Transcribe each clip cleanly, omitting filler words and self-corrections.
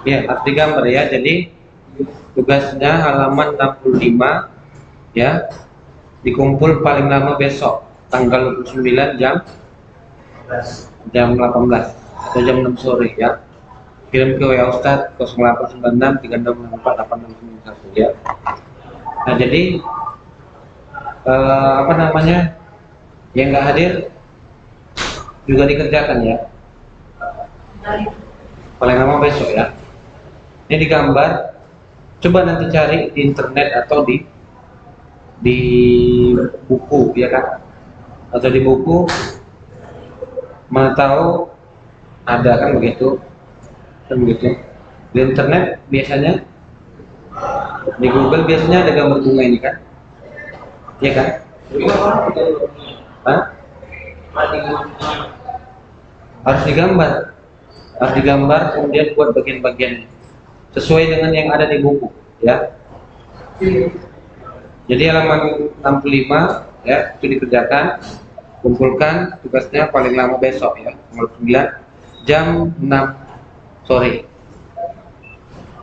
Ya, harus digambar ya. Jadi tugasnya halaman 65 ya. Dikumpul paling lama besok tanggal 29 jam 18 atau jam 6 sore ya. Kirim ke WA Ustadz 0896 3664 8691 ya. Nah, jadi apa namanya, yang nggak hadir juga dikerjakan ya. Paling lama besok ya. Ini digambar. Coba nanti cari di internet atau di buku ya kan, atau di buku, mana tahu ada kan begitu di internet biasanya, di Google biasanya ada gambar bunga ini kan, ya kan? Hah? harus digambar kemudian buat bagian-bagian sesuai dengan yang ada di buku ya. Jadi halaman 65 ya, itu dikerjakan, kumpulkan tugasnya paling lama besok ya, tanggal 9 jam 6 sore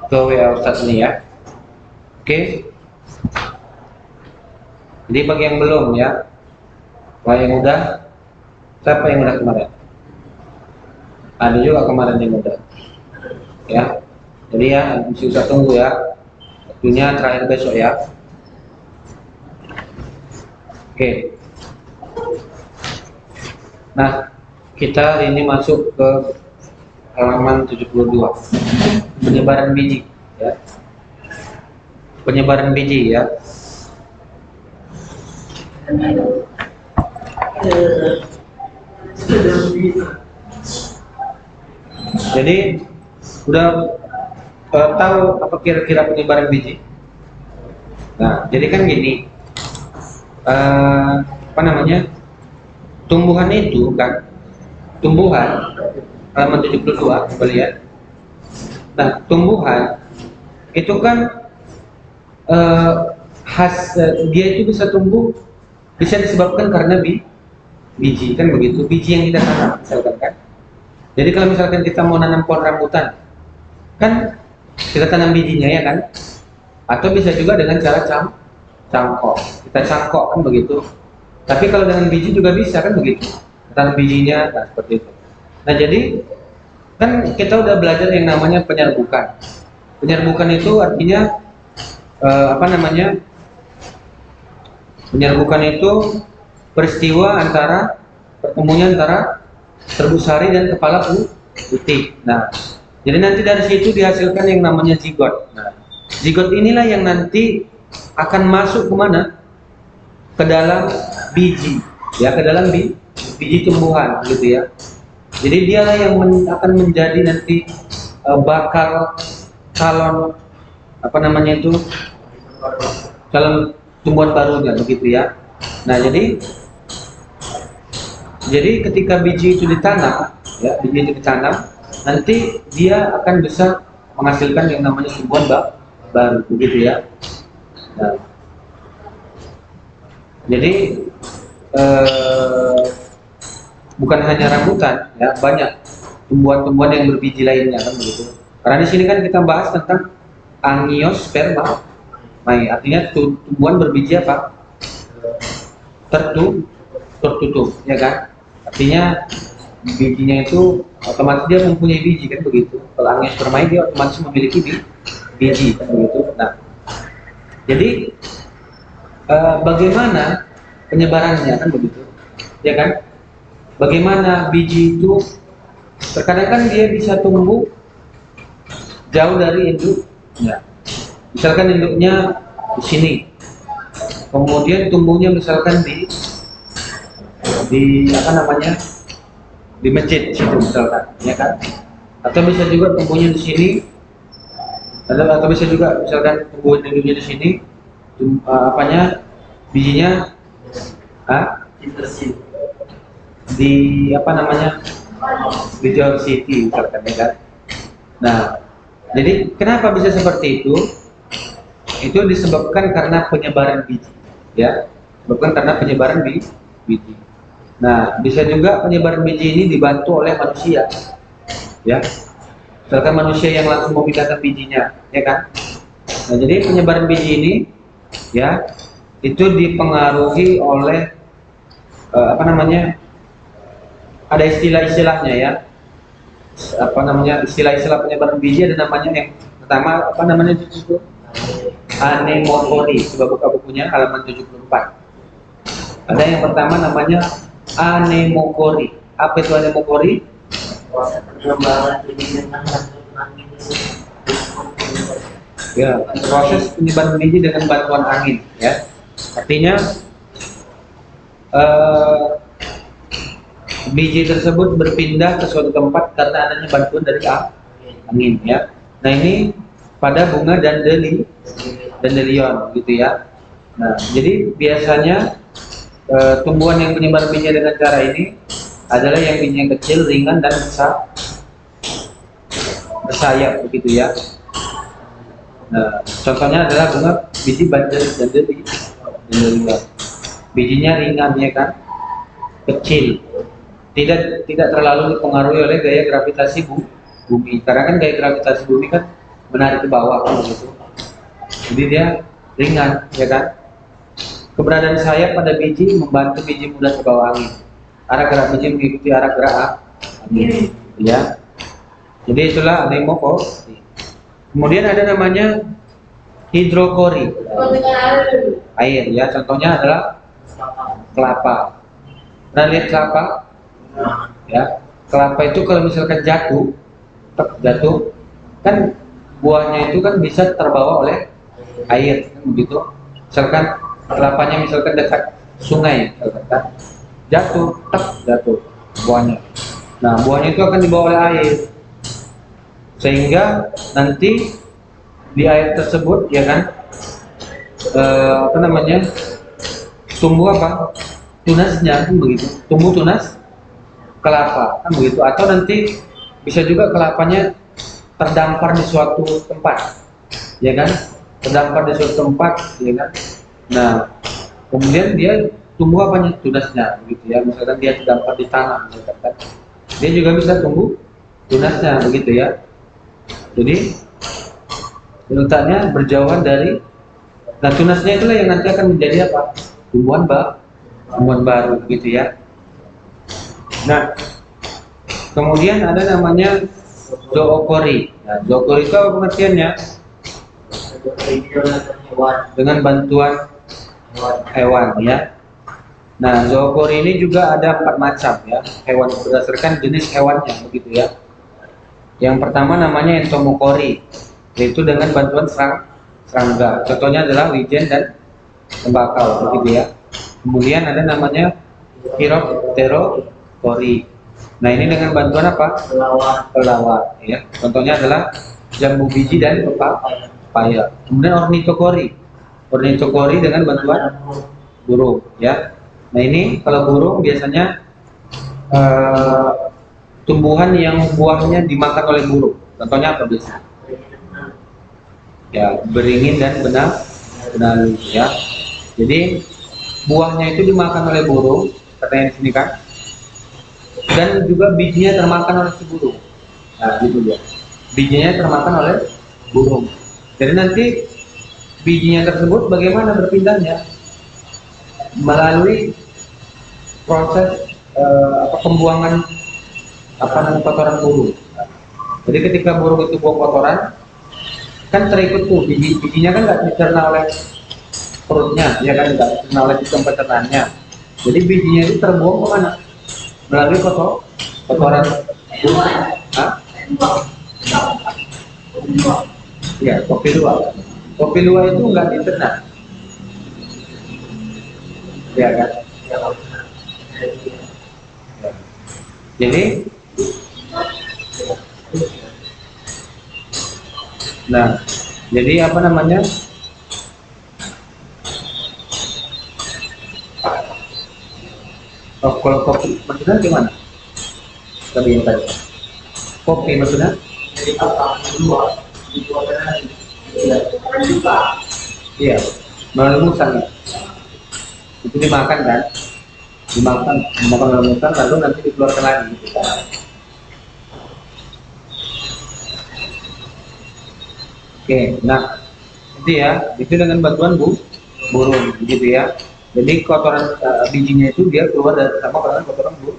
ke WA Ustadz ini ya. Oke. Jadi bagi yang belum ya, kalau yang udah, siapa yang udah kemarin? Ada juga kemarin yang udah ya. Jadi ya, masih usah tunggu ya, waktunya terakhir besok ya. Oke. Nah, kita hari ini masuk ke halaman 72. Penyebaran biji ya. Penyebaran biji ya. Jadi udah tahu apa kira-kira penyebaran biji? Nah, jadi kan gini, apa namanya, tumbuhan itu kan, tumbuhan halaman 72 coba lihat. Nah, tumbuhan itu kan dia itu bisa tumbuh, bisa disebabkan karena biji kan begitu, biji yang kita tanam misalkan kan. Jadi kalau misalkan kita mau nanam pohon rambutan kan, kita tanam bijinya ya kan, atau bisa juga dengan cara cangkok, kita cangkok kan begitu. Tapi kalau dengan biji juga bisa kan begitu, tanam bijinya, nah seperti itu. Nah, jadi kan kita udah belajar yang namanya penyerbukan. Penyerbukan itu artinya apa namanya, penyerbukan itu peristiwa antara pertemuan antara terumbu sari dan kepala putih. Nah, jadi nanti dari situ dihasilkan yang namanya zigot. Nah, zigot inilah yang nanti akan masuk kemana? Ke dalam biji, ya, ke dalam biji tumbuhan, gitu ya. Jadi dia yang akan menjadi nanti bakal calon apa namanya itu, calon tumbuhan barunya, begitu ya. Nah, jadi ketika biji itu ditanam, ya, biji itu ditanam, nanti dia akan bisa menghasilkan yang namanya tumbuhan baru, begitu ya. Nah, jadi bukan hanya rambutan, ya, banyak tumbuhan-tumbuhan yang berbiji lainnya kan begitu. Karena di sini kan kita bahas tentang angiosperma, artinya tumbuhan berbiji apa? Tertutup, ya kan? Artinya bijinya itu otomatis dia mempunyai biji kan begitu. Kalau angiosperma dia otomatis memiliki biji kan begitu. Nah, jadi bagaimana penyebarannya kan begitu, ya kan? Bagaimana biji itu terkadang kan dia bisa tumbuh jauh dari induknya. Misalkan induknya di sini, kemudian tumbuhnya misalkan di apa namanya, di masjid situ misalkan, ya kan? Atau bisa juga tumbuhnya di sini, atau bisa juga misalkan tumbuh induknya di sini, bijinya di apa namanya, di John City misalkan, ya kan? Nah, jadi kenapa bisa seperti itu? Itu disebabkan karena penyebaran biji, ya, disebabkan karena penyebaran biji. Nah, bisa juga penyebaran biji ini dibantu oleh manusia, ya. Misalkan manusia yang langsung memindahkan bijinya, ya kan? Nah, jadi penyebaran biji ini, ya, itu dipengaruhi oleh apa namanya? Ada istilah-istilahnya ya. Apa namanya? Istilah-istilah penyebaran biji ada namanya yang pertama apa namanya itu? Anemokori. Coba buka bukunya halaman 74. Ada yang pertama namanya anemokori. Apa itu anemokori? Ya, proses penyebaran biji dengan bantuan angin, ya. Artinya biji tersebut berpindah ke suatu tempat karena adanya bantuan dari angin, ya. Nah, ini pada bunga dandelion, gitu ya. Nah, jadi biasanya tumbuhan yang menyebar biji dengan cara ini adalah yang bijinya kecil, ringan dan bersayap, begitu ya. Nah, contohnya adalah bunga biji dandelion. Bijinya ringan, ya kan, kecil, tidak terlalu dipengaruhi oleh gaya gravitasi bumi. Karena kan gaya gravitasi bumi kan menarik ke bawah, kan begitu. Jadi dia ringan, ya kan. Keberadaan sayap pada biji membantu biji mudah terbawa angin. Arah gerak biji mengikuti arah gerak angin, ya. Jadi itulah anemokori. Kemudian ada namanya hidrokori, air, ya. Contohnya adalah kelapa. Pernah lihat kelapa? Ya, kelapa itu kalau misalkan jatuh, kan buahnya itu kan bisa terbawa oleh air, kan begitu. Misalkan kelapanya misalkan dekat sungai, misalkan, kan, jatuh buahnya. Nah, buahnya itu akan dibawa oleh air, sehingga nanti di air tersebut, ya kan, apa namanya, tumbuh apa? Tunasnya, kan begitu. Tumbuh tunas kelapa, kan begitu. Atau nanti bisa juga kelapanya terdampar di suatu tempat, ya kan? Terdampar di suatu tempat, ya kan? Nah, kemudian dia tumbuh apanya? Tunasnya, begitu ya. Misalkan dia terdampar di tanah, misalkan, kan? Dia juga bisa tumbuh tunasnya, begitu ya. Jadi letaknya berjauhan dari, nah, tunasnya itulah yang nanti akan menjadi apa? Tumbuhan baru, gitu ya. Nah, kemudian ada namanya zookori. Nah, zookori itu apa pengertiannya? Dengan bantuan hewan, ya. Nah, zookori ini juga ada 4 macam, ya, hewan, berdasarkan jenis hewannya, begitu ya. Yang pertama namanya entomokori, yaitu dengan bantuan serangga. Contohnya adalah wijen dan tembakau, begitu ya. Kemudian ada namanya Chiropterokori. Nah, ini dengan bantuan apa? Pelawat, ya. Contohnya adalah jambu biji dan pepaya. Kemudian ornitokori dengan bantuan burung, ya. Nah, ini kalau burung biasanya tumbuhan yang buahnya dimakan oleh burung. Contohnya apa biasanya? Ya, beringin dan benalu, ya. Jadi buahnya itu dimakan oleh burung, katanya di sini, kan, dan juga bijinya termakan oleh si burung. Nah, gitu ya. Bijinya termakan oleh burung. Jadi nanti bijinya tersebut bagaimana berpindahnya? Melalui proses pembuangan kotoran burung. Jadi ketika burung itu buang kotoran, kan terikut tuh bijinya kan nggak dicerna oleh perutnya, ya kan, nggak dicerna oleh sistem pencernanya. Jadi bijinya itu terbuang kemana? Melalui kotoran burung. Ya, kopi luwak itu nggak dicerna, ya kan? Jadi, nah, jadi apa namanya? Oh, kalau kopi maksudnya gimana? Tadi yang tadi. Kopi maksudnya? Iya, melalui musang, ya. Itu dimakan, kan? Dimakan melalui musang, lalu nanti dikeluarkan lagi, gitu. Oke, nah itu ya, itu dengan bantuan burung, gitu ya. Jadi kotoran bijinya itu dia keluar dari sama kotoran burung.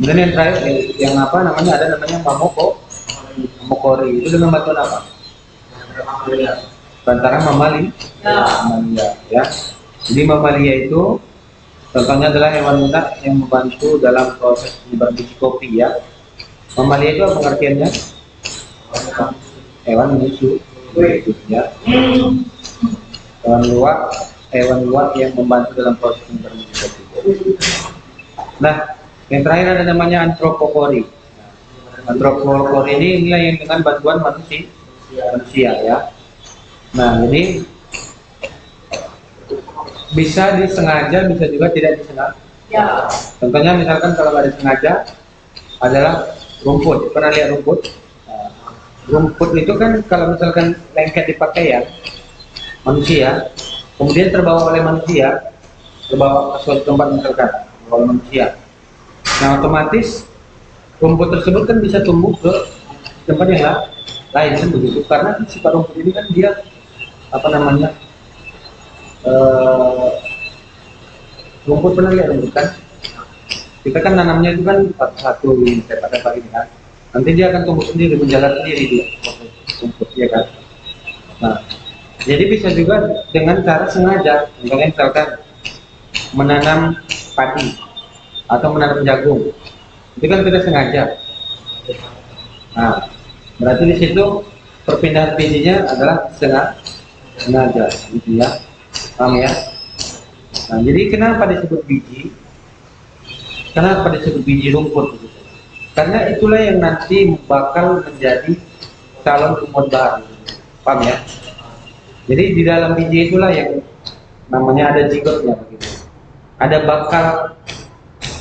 Kemudian yang terakhir, yang apa namanya ada namanya mamokori. Itu dengan bantuan apa? Antara mamalia, ya. Jadi mamalia itu contohnya adalah hewan lunak yang membantu dalam proses penyebaran biji kopi ya. Mamalia itu apa pengertiannya? Hewan menyusu, gitu ya. Hewan luwak, hewan luwak yang membantu dalam proses penyebaran biji kopi. Nah, yang terakhir ada namanya antropopori. Antropopori ini inilah yang dengan bantuan manusia ya. Nah, ini bisa disengaja, bisa juga tidak disengaja. Ya. Contohnya misalkan kalau ada sengaja adalah rumput. Pernah lihat rumput? Nah, rumput itu kan kalau misalkan lengket di pakaian manusia, kemudian terbawa oleh manusia, terbawa ke suatu tempat misalkan oleh manusia. Nah, otomatis rumput tersebut kan bisa tumbuh ke tempat yang lain kan begitu. Karena sifat rumput ini kan dia apa namanya? Rumput, pernah lihat rumput kan? Kita kan nanamnya itu kan satu ini pada pagi kan. Nanti dia akan tumbuh sendiri, berjalan sendiri dia rumput ya kan. Nah, jadi bisa juga dengan cara sengaja, misalkan menanam padi atau menanam jagung, itu kan tidak sengaja. Nah, berarti di situ perpindahan bijinya adalah sengaja, gitu ya, paham ya? Nah, jadi kenapa disebut biji? Kenapa disebut biji rumput? Gitu? Karena itulah yang nanti bakal menjadi calon tumbuhan baru, paham ya? Jadi di dalam biji itulah yang namanya ada zigotnya, begitu. Ada bakal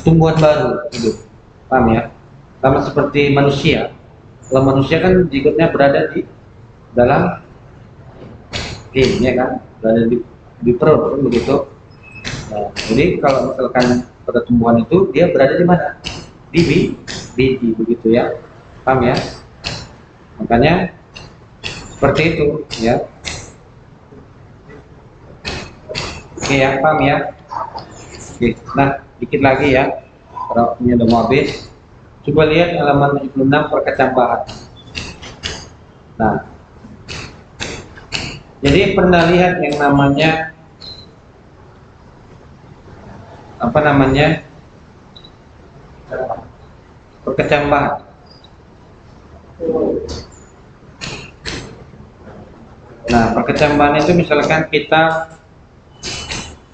tumbuhan baru, gitu, paham ya? Sama seperti manusia. Kalau manusia kan zigotnya berada di dalam ya kan, berada di perut, kan begitu. Nah, jadi kalau misalkan pada tumbuhan itu dia berada di mana? Di biji, begitu ya, paham ya? Makanya seperti itu ya. Oke ya, paham ya? Oke, nah dikit lagi ya, karena waktunya udah mau habis. Coba lihat halaman 76 perkecambahan. Nah, jadi pernah lihat yang namanya apa namanya perkecambahan. Nah, perkecambahan itu misalkan kita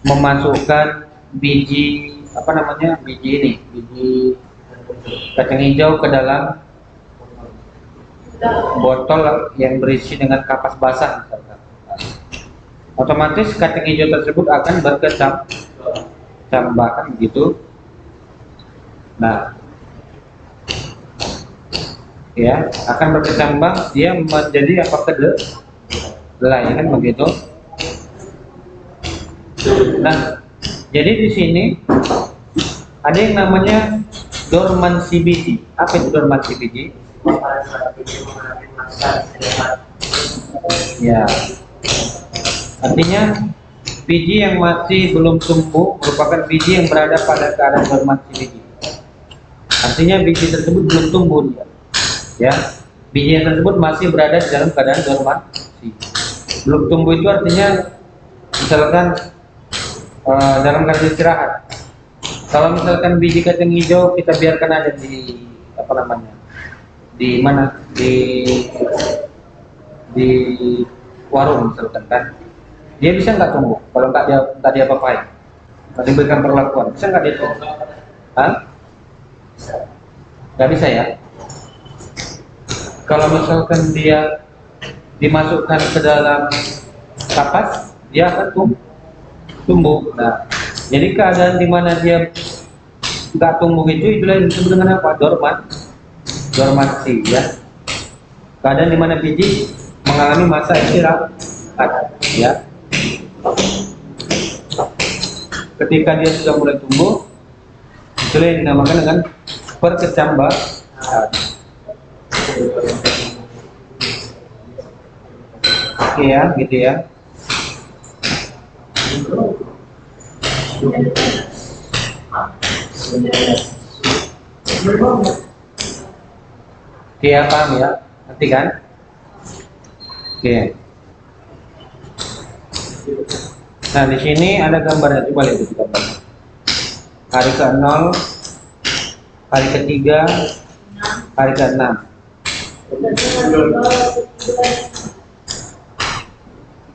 memasukkan biji apa namanya biji kacang hijau ke dalam botol yang berisi dengan kapas basah misalkan. Otomatis kacang hijau tersebut akan berkecambahan gitu. Nah, ya akan berkecambah, dia menjadi apa kedelai kan begitu. Nah, jadi di sini ada yang namanya dormansi biji. Apa itu dormansi biji? Ya, artinya biji yang masih belum tumbuh merupakan biji yang berada pada keadaan dormansi biji. Artinya biji tersebut belum tumbuh dia. Ya, biji yang tersebut masih berada di dalam keadaan dormansi. Belum tumbuh itu artinya misalkan dalam keadaan istirahat. Kalau misalkan biji kacang hijau kita biarkan ada di apa namanya, di mana di warung misalkan kan, dia bisa nggak tumbuh kalau nggak dia apa-apain, nggak diberikan perlakuan, bisa nggak dia tumbuh? Hah? Nggak bisa ya. Kalau misalkan dia dimasukkan ke dalam kapas, dia akan tumbuh. Nah, jadi keadaan di mana dia nggak tumbuh itulah yang disebut dengan apa? Dormansi ya. Keadaan di mana biji mengalami masa istirahat ya. Ketika dia sudah mulai tumbuh, itulah yang dinamakan dengan perkecambahan. Oke ya, gitu ya. Oke ya, paham ya? Nanti kan? Oke. Nah, di sini ada gambarnya, coba lihat itu gambarnya. Hari ke-0, hari ke-3, hari ke-6.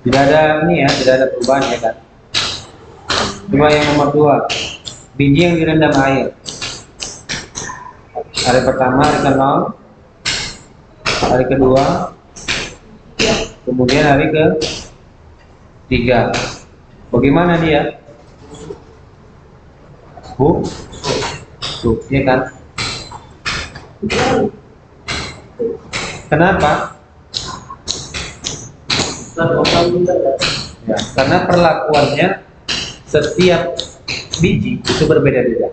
Tidak ada ini ya, tidak ada perubahan ya kan. Coba yang nomor 2, biji yang direndam air. Hari pertama, hari ke-0, hari kedua, kemudian hari ke-3. Bagaimana dia? Busuk, ya kan? Kenapa? Ya, karena perlakuannya setiap biji itu berbeda-beda.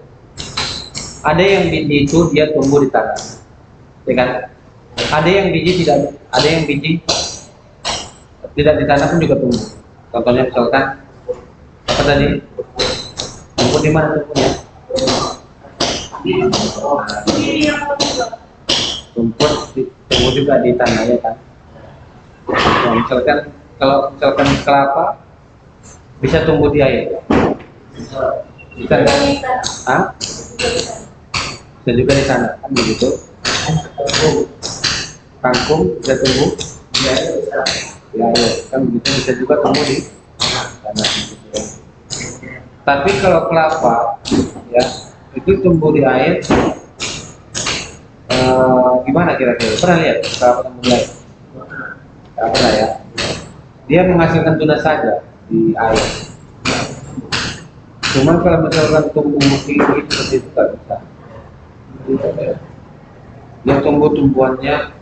Ada yang biji itu dia tumbuh di tanah, ya kan? Ada yang biji tidak, ada yang biji tidak di tanah pun juga tumbuh. Contohnya misalkan apa tadi? Tumbuh di mana tumbuhnya? Tumbuh juga di tanah ya kan? Nah, misalkan kalau misalkan kelapa bisa tumbuh di air, bisa nggak? Hah? Bisa juga di tanah kan begitu? Kangkung bisa tumbuh di air, ya kan begitu, bisa juga tumbuh di tanah. Tapi kalau kelapa ya itu tumbuh di air, gimana kira-kira? Pernah lihat kelapa tumbuh di air? Tidak pernah ya. Dia menghasilkan tunas saja di air. Cuman kalau misalkan tumbuh tinggi seperti itu tidak bisa. Dia tumbuh-tumbuhannya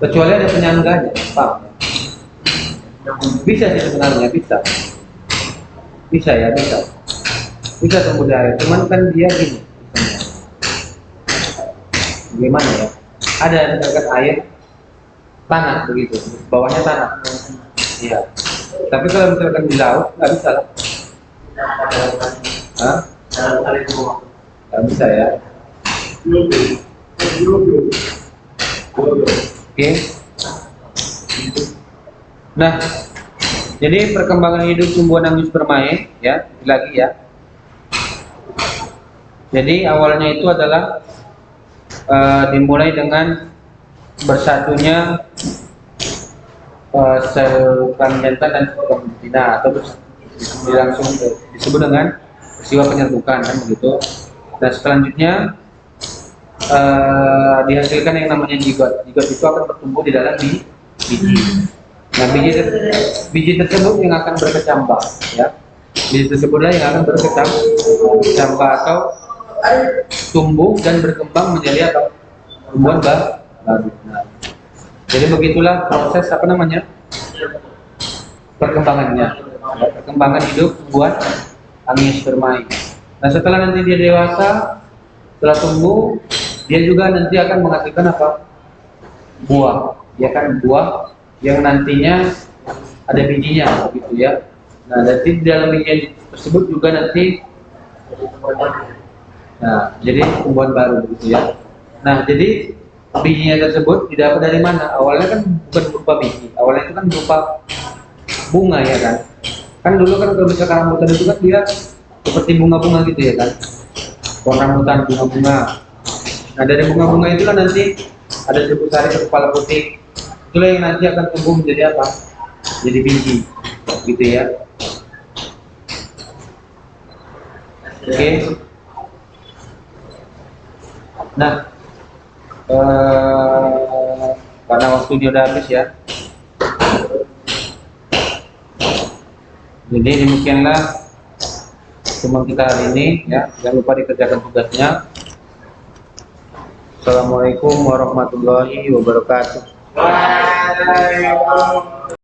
kecuali ada penyangganya, paham? Bisa sih sebenarnya, bisa ya, bisa tumbuh di air. Cuman kan dia gini, gimana ya? Ada misalkan air, tanah begitu, bawahnya tanah. Iya. Tapi kalau misalkan di laut nggak bisa lah. Hah? Nggak bisa ya. Oke. Nah, jadi perkembangan hidup tumbuhan angiospermae ya, lagi ya. Jadi awalnya itu adalah dimulai dengan bersatunya sel kelamin jantan dan sel kelamin betina, atau langsung disebut dengan peristiwa penyerbukan kan begitu. Dan selanjutnya dihasilkan yang namanya zigot. Zigot itu akan bertumbuh di dalam biji. Nah, biji tersebut yang akan berkecambah ya. Biji tersebutlah yang akan berkecambah atau tumbuh dan berkembang menjadi apa? Tumbuhan baru. Nah, jadi begitulah proses apa namanya? Perkembangannya. Perkembangan hidup tumbuhan angiospermae. Nah, setelah nanti dia dewasa, setelah tumbuh, dia juga nanti akan menghasilkan apa? Buah. Ya kan, buah yang nantinya ada bijinya, gitu ya. Nah, nanti di dalam biji tersebut juga nanti, nah, jadi tumbuhan baru, gitu ya. Nah, jadi bijinya tersebut didapat dari mana? Awalnya kan bukan berupa biji, awalnya itu kan berupa bunga ya kan. Kan dulu kan kalau misalkan rambutan itu kan dia seperti bunga-bunga gitu ya kan. Pohon rambutan bunga-bunga. Nah, dari bunga-bunga itulah nanti ada seribu sari ke kepala putih. Itulah yang nanti akan tumbuh menjadi apa? Jadi biji, gitu ya. Oke. Nah, karena waktunya udah habis ya. Jadi demikianlah cuma kita hari ini ya. Jangan lupa dikerjakan tugasnya. Assalamualaikum warahmatullahi wabarakatuh. Waalaikumsalam.